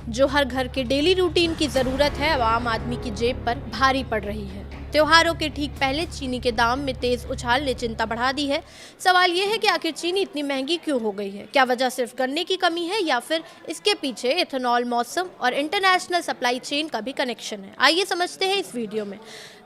जो हर घर के डेली रूटीन की ज़रूरत है अब आम आदमी की जेब पर भारी पड़ रही है। त्योहारों के ठीक पहले चीनी के दाम में तेज उछाल ने चिंता बढ़ा दी है। सवाल यह है कि आखिर चीनी इतनी महंगी क्यों हो गई है? क्या वजह सिर्फ गन्ने की कमी है या फिर इसके पीछे इथेनॉल, मौसम और इंटरनेशनल सप्लाई चेन का भी कनेक्शन है? आइए समझते हैं इस वीडियो में।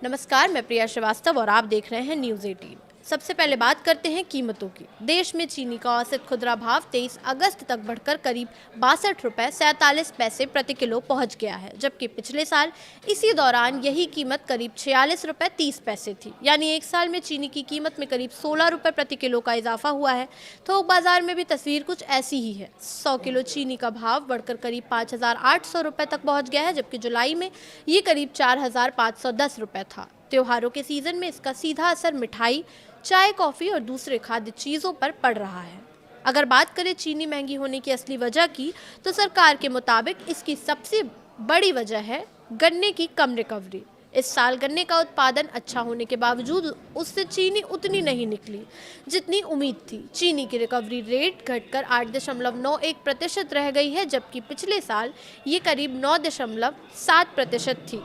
नमस्कार, मैं प्रिया श्रीवास्तव और आप देख रहे हैं न्यूज़ 18। सबसे पहले बात करते हैं कीमतों की। देश में चीनी का औसत खुदरा भाव 23 अगस्त तक बढ़कर करीब 62 रुपये 47 पैसे प्रति किलो पहुंच गया है, जबकि पिछले साल इसी दौरान यही कीमत करीब 46 रुपये 30 पैसे थी। यानी एक साल में चीनी की कीमत में करीब 16 रुपये प्रति किलो का इजाफा हुआ है। थोक बाजार में भी तस्वीर कुछ ऐसी ही है। 100 किलो चीनी का भाव बढ़कर करीब 5,800 रुपये तक पहुँच गया है, जबकि जुलाई में ये करीब 4,510 रुपये था। त्योहारों के सीजन में इसका सीधा असर मिठाई, चाय, कॉफ़ी और दूसरे खाद्य चीज़ों पर पड़ रहा है। अगर बात करें चीनी महंगी होने की असली वजह की, तो सरकार के मुताबिक इसकी सबसे बड़ी वजह है गन्ने की कम रिकवरी। इस साल गन्ने का उत्पादन अच्छा होने के बावजूद उससे चीनी उतनी नहीं निकली जितनी उम्मीद थी। चीनी की रिकवरी रेट घटकर 8.91% रह गई है, जबकि पिछले साल ये करीब 9.7% थी।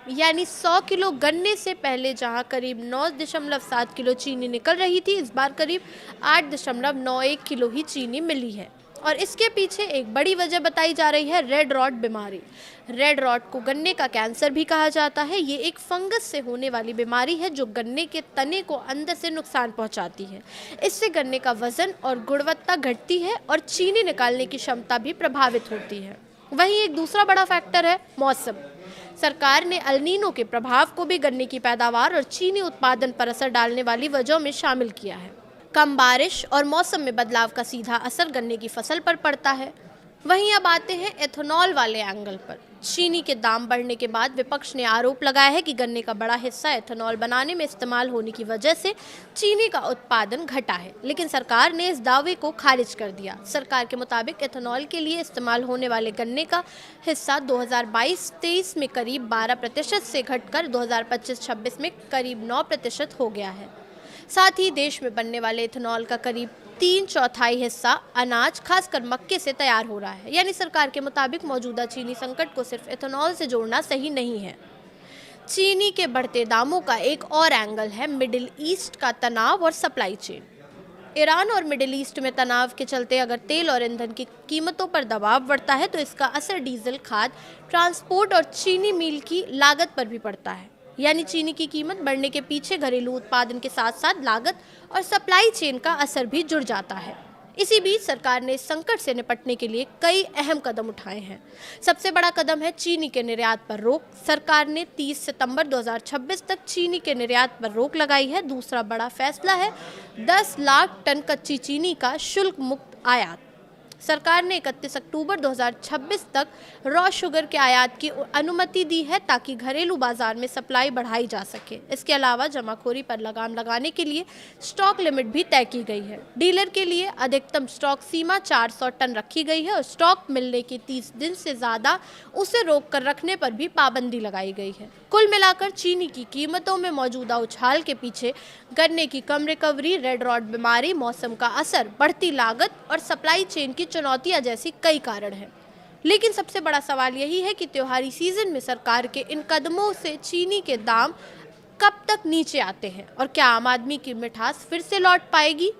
यानी 100 किलो गन्ने से पहले जहां करीब 9.7 किलो चीनी निकल रही थी, इस बार करीब 8.91 किलो ही चीनी मिली है। और इसके पीछे एक बड़ी वजह बताई जा रही है रेड रॉट बीमारी। रेड रॉट को गन्ने का कैंसर भी कहा जाता है। ये एक फंगस से होने वाली बीमारी है जो गन्ने के तने को अंदर से नुकसान पहुंचाती है। इससे गन्ने का वजन और गुणवत्ता घटती है और चीनी निकालने की क्षमता भी प्रभावित होती है। वहीं एक दूसरा बड़ा फैक्टर है मौसम। सरकार ने अल नीनो के प्रभाव को भी गन्ने की पैदावार और चीनी उत्पादन पर असर डालने वाली वजहों में शामिल किया है। कम बारिश और मौसम में बदलाव का सीधा असर गन्ने की फसल पर पड़ता है। वहीं अब आते हैं एथेनॉल वाले एंगल पर। चीनी के दाम बढ़ने के बाद विपक्ष ने आरोप लगाया है कि गन्ने का बड़ा हिस्सा एथेनॉल बनाने में इस्तेमाल होने की वजह से चीनी का उत्पादन घटा है, लेकिन सरकार ने इस दावे को खारिज कर दिया। सरकार के मुताबिक एथेनॉल के लिए इस्तेमाल होने वाले गन्ने का हिस्सा 2022-23 में करीब 12% से घटकर 2025-26 में करीब 9% हो गया है। साथ ही देश में बनने वाले एथेनॉल का करीब 3/4 हिस्सा अनाज, खासकर मक्के से तैयार हो रहा है। यानी सरकार के मुताबिक मौजूदा चीनी संकट को सिर्फ एथेनॉल से जोड़ना सही नहीं है। चीनी के बढ़ते दामों का एक और एंगल है मिडिल ईस्ट का तनाव और सप्लाई चेन। ईरान और मिडिल ईस्ट में तनाव के चलते अगर तेल और ईंधन की कीमतों पर दबाव बढ़ता है तो इसका असर डीजल, खाद, ट्रांसपोर्ट और चीनी मिल की लागत पर भी पड़ता है। यानी चीनी की कीमत बढ़ने के पीछे घरेलू उत्पादन के साथ साथ लागत और सप्लाई चेन का असर भी जुड़ जाता है। इसी बीच सरकार ने इस संकट से निपटने के लिए कई अहम कदम उठाए हैं। सबसे बड़ा कदम है चीनी के निर्यात पर रोक। सरकार ने 30 सितंबर 2026 तक चीनी के निर्यात पर रोक लगाई है। दूसरा बड़ा फैसला है 10 लाख टन कच्ची चीनी का शुल्क मुक्त आयात। सरकार ने 31 अक्टूबर 2026 तक रॉ शुगर के आयात की अनुमति दी है ताकि घरेलू बाजार में सप्लाई बढ़ाई जा सके। इसके अलावा जमाखोरी पर लगाम लगाने के लिए स्टॉक लिमिट भी तय की गई है। डीलर के लिए अधिकतम स्टॉक सीमा 400 टन रखी गई है और स्टॉक मिलने के 30 दिन से ज़्यादा उसे रोक कर रखने पर भी पाबंदी लगाई गई है। कुल मिलाकर चीनी की कीमतों में मौजूदा उछाल के पीछे गन्ने की कम रिकवरी, रेड रॉट बीमारी, मौसम का असर, बढ़ती लागत और सप्लाई चेन की चुनौतियां जैसी कई कारण हैं। लेकिन सबसे बड़ा सवाल यही है कि त्योहारी सीजन में सरकार के इन कदमों से चीनी के दाम कब तक नीचे आते हैं और क्या आम आदमी की मिठास फिर से लौट पाएगी।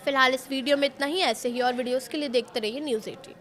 फिलहाल इस वीडियो में इतना ही। ऐसे ही और वीडियोस के लिए देखते रहिए न्यूज़ 18।